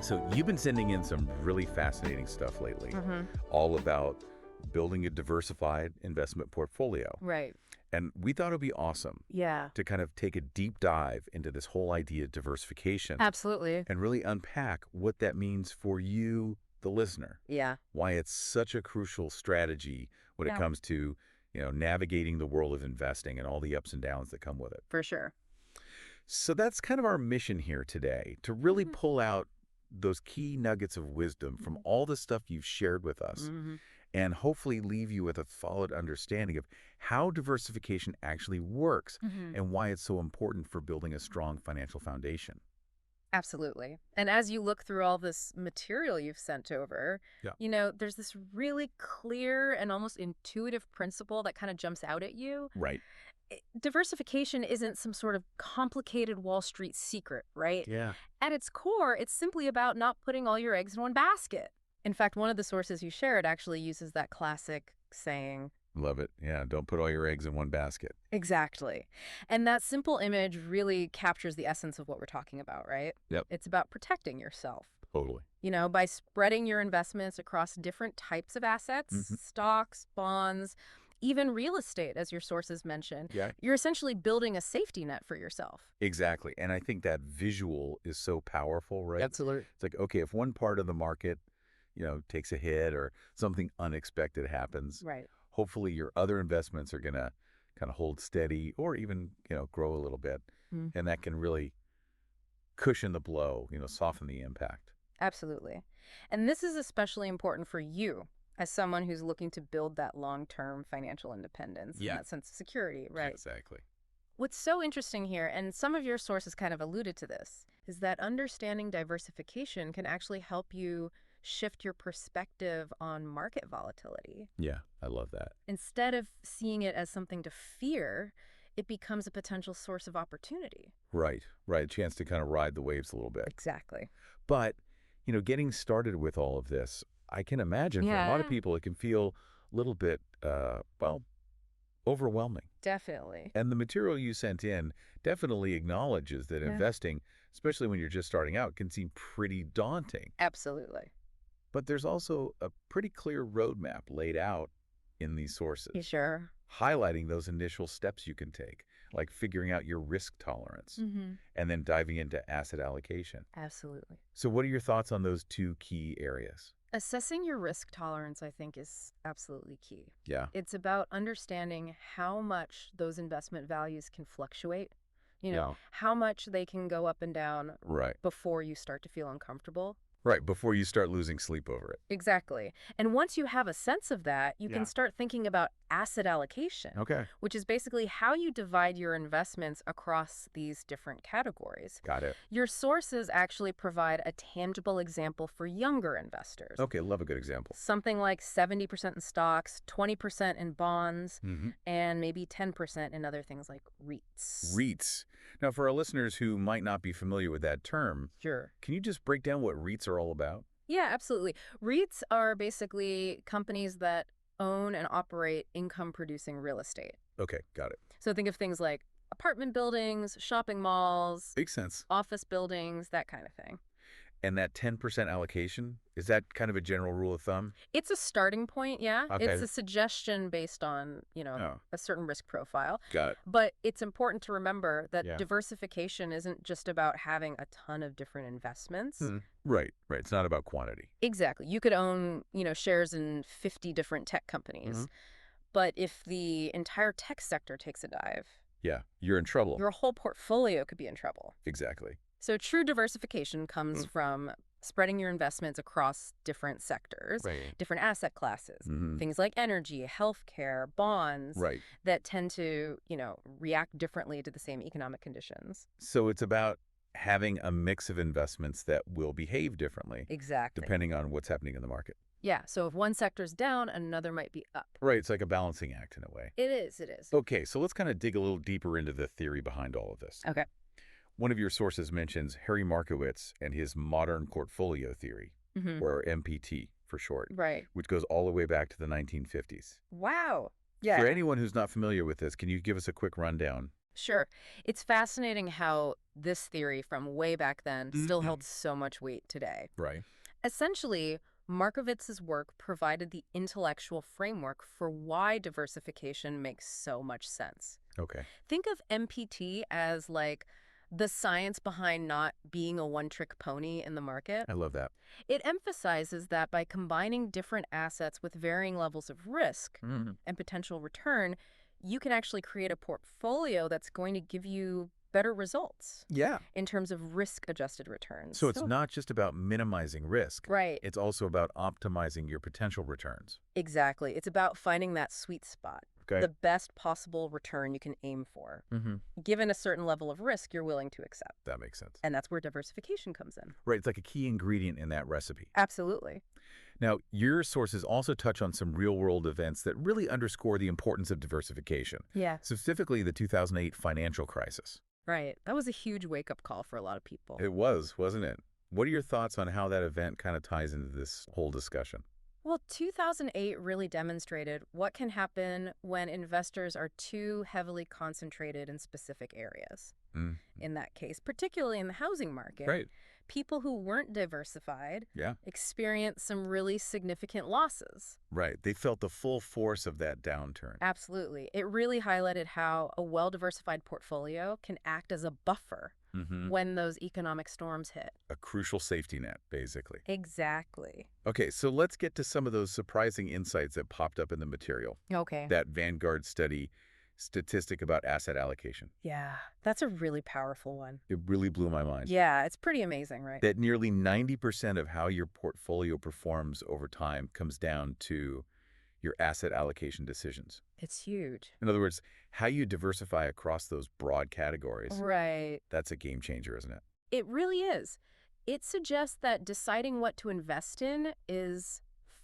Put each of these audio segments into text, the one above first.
So you've been sending in some really fascinating stuff lately, Mm-hmm. all about building a diversified investment portfolio. Right. And we thought it would be awesome Yeah. to kind of take a deep dive into this whole idea of diversification Absolutely. and really unpack what that means for you, the listener, Yeah. why it's such a crucial strategy when it Yeah. comes to, navigating the world of investing and all the ups and downs that come with it. For sure. So that's kind of our mission here today, to really Mhm. pull out those key nuggets of wisdom from all the stuff you've shared with us Mm-hmm. and hopefully leave you with a solid understanding of how diversification actually works Mm-hmm. and why it's so important for building a strong financial foundation. Absolutely. And as you look through all this material you've sent over, Yeah. there's this really clear and almost intuitive principle that kind of jumps out at you. Right. Diversification isn't some sort of complicated Wall Street secret, right? Yeah. At its core, it's simply about not putting all your eggs in one basket. In fact, one of the sources you shared actually uses that classic saying. Love it. Yeah. Don't put all your eggs in one basket. Exactly. And that simple image really captures the essence of what we're talking about, right? Yep. It's about protecting yourself. Totally. By spreading your investments across different types of assets, Mhm. stocks, bonds, even real estate, as your sources mentioned, Yeah. you're essentially building a safety net for yourself. Exactly. And I think that visual is so powerful, right? Absolutely. It's like, okay, if one part of the market, takes a hit or something unexpected happens, Right. hopefully your other investments are going to kind of hold steady or even, grow a little bit. Mm. And that can really cushion the blow, soften the impact. Absolutely. And this is especially important for you as someone who's looking to build that long-term financial independence Yeah. and that sense of security, right? Exactly. What's so interesting here, and some of your sources kind of alluded to this, is that understanding diversification can actually help you shift your perspective on market volatility. Yeah, I love that. Instead of seeing it as something to fear, it becomes a potential source of opportunity. Right. A chance to kind of ride the waves a little bit. Exactly. But, getting started with all of this, I can imagine for a lot of Yeah. people, it can feel a little bit, overwhelming. Definitely. And the material you sent in definitely acknowledges that Yeah. investing, especially when you're just starting out, can seem pretty daunting. Absolutely. But there's also a pretty clear roadmap laid out in these sources, You sure? highlighting those initial steps you can take, like figuring out your risk tolerance Mm-hmm. and then diving into asset allocation. Absolutely. So what are your thoughts on those two key areas? Assessing your risk tolerance, I think, is absolutely key. Yeah. It's about understanding how much those investment values can fluctuate, Yeah. how much they can go up and down Right. before you start to feel uncomfortable. Right, before you start losing sleep over it. Exactly. And once you have a sense of that, you Yeah. can start thinking about asset allocation, Okay. which is basically how you divide your investments across these different categories. Got it. Your sources actually provide a tangible example for younger investors. Okay, love a good example. Something like 70% in stocks, 20% in bonds, Mm-hmm. and maybe 10% in other things like REITs. REITs. Now, for our listeners who might not be familiar with that term, Sure. can you just break down what REITs are all about? Yeah, absolutely. REITs are basically companies that own and operate income-producing real estate. Okay, got it. So think of things like apartment buildings, shopping malls, Makes sense. office buildings, that kind of thing. And that 10% allocation, is that kind of a general rule of thumb? It's a starting point, yeah. Okay. It's a suggestion based on, Oh, a certain risk profile. got it. But it's important to remember that Yeah. diversification isn't just about having a ton of different investments. Right. It's not about quantity. Exactly. You could own, shares in 50 different tech companies. Mhm. But if the entire tech sector takes a dive, Yeah, you're in trouble. your whole portfolio could be in trouble. Exactly. So true diversification comes from spreading your investments across different sectors, Right. different asset classes, Mhm. things like energy, healthcare, bonds Right. that tend to, react differently to the same economic conditions. So it's about having a mix of investments that will behave differently Exactly. depending on what's happening in the market. Yeah, so if one sector's down, another might be up. Right, it's like a balancing act in a way. It is. Okay, so let's kind of dig a little deeper into the theory behind all of this. Okay. One of your sources mentions Harry Markowitz and his modern portfolio theory, Mm-hmm. or MPT for short, Right. which goes all the way back to the 1950s. Wow. Yeah. For anyone who's not familiar with this, can you give us a quick rundown? Sure. It's fascinating how this theory from way back then still Mhm. held so much weight today. Right. Essentially, Markovitz's work provided the intellectual framework for why diversification makes so much sense. Okay. Think of MPT as like the science behind not being a one-trick pony in the market. I love that. It emphasizes that by combining different assets with varying levels of risk Mhm. and potential return, you can actually create a portfolio that's going to give you better results Yeah. in terms of risk-adjusted returns. So it's not just about minimizing risk. Right. It's also about optimizing your potential returns. Exactly. It's about finding that sweet spot, Okay. the best possible return you can aim for, Mm-hmm. given a certain level of risk you're willing to accept. That makes sense. And that's where diversification comes in. Right. It's like a key ingredient in that recipe. Absolutely. Now, your sources also touch on some real-world events that really underscore the importance of diversification, Yeah. specifically the 2008 financial crisis. Right. That was a huge wake-up call for a lot of people. It was, wasn't it? What are your thoughts on how that event kind of ties into this whole discussion? Well, 2008 really demonstrated what can happen when investors are too heavily concentrated in specific areas. Mm. In that case, particularly in the housing market, Right. people who weren't diversified Yeah. experienced some really significant losses. Right. They felt the full force of that downturn. Absolutely. It really highlighted how a well-diversified portfolio can act as a buffer Mm-hmm. when those economic storms hit. A crucial safety net, basically. Exactly. Okay, so let's get to some of those surprising insights that popped up in the material. Okay. That Vanguard study statistic about asset allocation. Yeah, that's a really powerful one. It really blew my mind. Yeah, it's pretty amazing, right? That nearly 90% of how your portfolio performs over time comes down to your asset allocation decisions. It's huge. In other words, how you diversify across those broad categories. Right. That's a game changer, isn't it? It really is. It suggests that deciding what to invest in is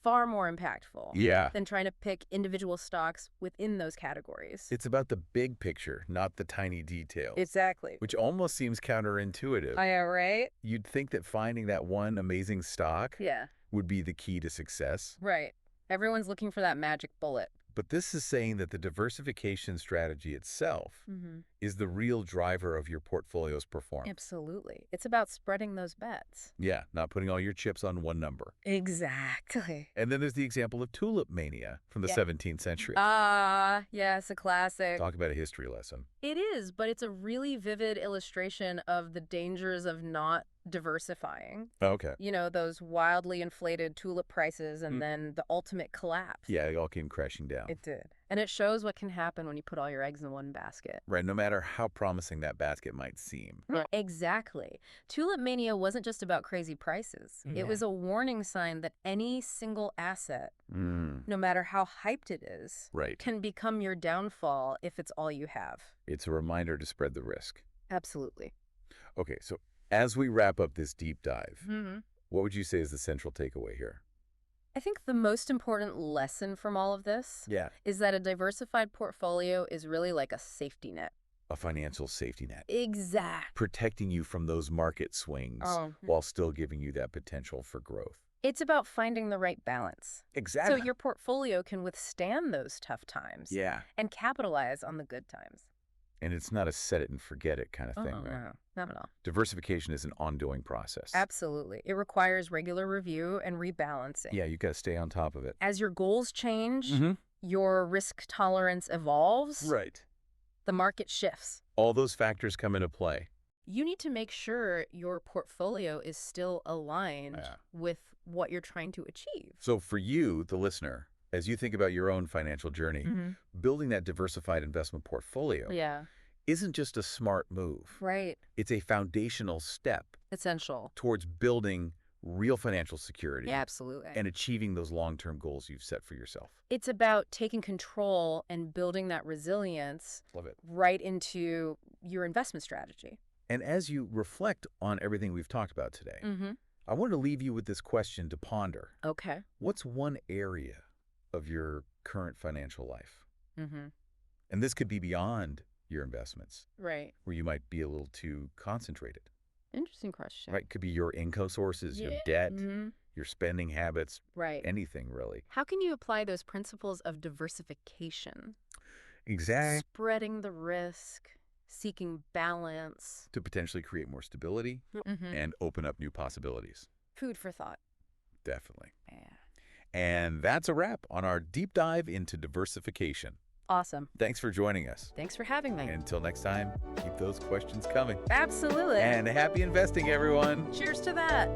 far more impactful Yeah. than trying to pick individual stocks within those categories. It's about the big picture, not the tiny details. Exactly. Which almost seems counterintuitive. I know, right? You'd think that finding that one amazing stock Yeah. would be the key to success. Right. Everyone's looking for that magic bullet. But this is saying that the diversification strategy itself Mm-hmm. is the real driver of your portfolio's performance. Absolutely. It's about spreading those bets. Yeah, not putting all your chips on one number. Exactly. And then there's the example of tulip mania from the Yeah. 17th century. Ah, yes, a classic. Talk about a history lesson. It is, but it's a really vivid illustration of the dangers of not diversifying. Okay. You know, those wildly inflated tulip prices and Mm. then the ultimate collapse. Yeah, it all came crashing down. It did. And it shows what can happen when you put all your eggs in one basket. Right, no matter how promising that basket might seem. Exactly. Tulip mania wasn't just about crazy prices. Yeah. It was a warning sign that any single asset, Mm, no matter how hyped it is, right. can become your downfall if it's all you have. It's a reminder to spread the risk. Absolutely. Okay, so as we wrap up this deep dive, Mm-hmm. what would you say is the central takeaway here? I think the most important lesson from all of this Yeah. is that a diversified portfolio is really like a safety net. A financial safety net. Exact. Protecting you from those market swings Oh. while still giving you that potential for growth. It's about finding the right balance. Exactly. So your portfolio can withstand those tough times Yeah. and capitalize on the good times. And it's not a set it and forget it kind of thing, right? No, not at all. Diversification is an ongoing process. Absolutely. It requires regular review and rebalancing. Yeah, you got to stay on top of it. As your goals change, Mm-hmm. your risk tolerance evolves, Right. the market shifts. All those factors come into play. You need to make sure your portfolio is still aligned Yeah. with what you're trying to achieve. So for you, the listener, as you think about your own financial journey, building that diversified investment portfolio Yeah. isn't just a smart move. Right. It's a foundational step Essential. towards building real financial security Yeah, absolutely. and achieving those long-term goals you've set for yourself. It's about taking control and building that resilience Love it. right into your investment strategy. And as you reflect on everything we've talked about today, Mm-hmm. I want to leave you with this question to ponder. Okay. What's one area of your current financial life? Mm-hmm. And this could be beyond your investments, Right. where you might be a little too concentrated, Interesting question. right? Could be your income sources, your Yeah. debt, Mm-hmm. your spending habits, Right. anything really. How can you apply those principles of diversification? Exactly. Spreading the risk, seeking balance. to potentially create more stability Mm-hmm. and open up new possibilities. Food for thought. Definitely. Yeah. And that's a wrap on our deep dive into diversification. Awesome. Thanks for joining us. Thanks for having me. Until next time, keep those questions coming. Absolutely. And happy investing, everyone. Cheers to that.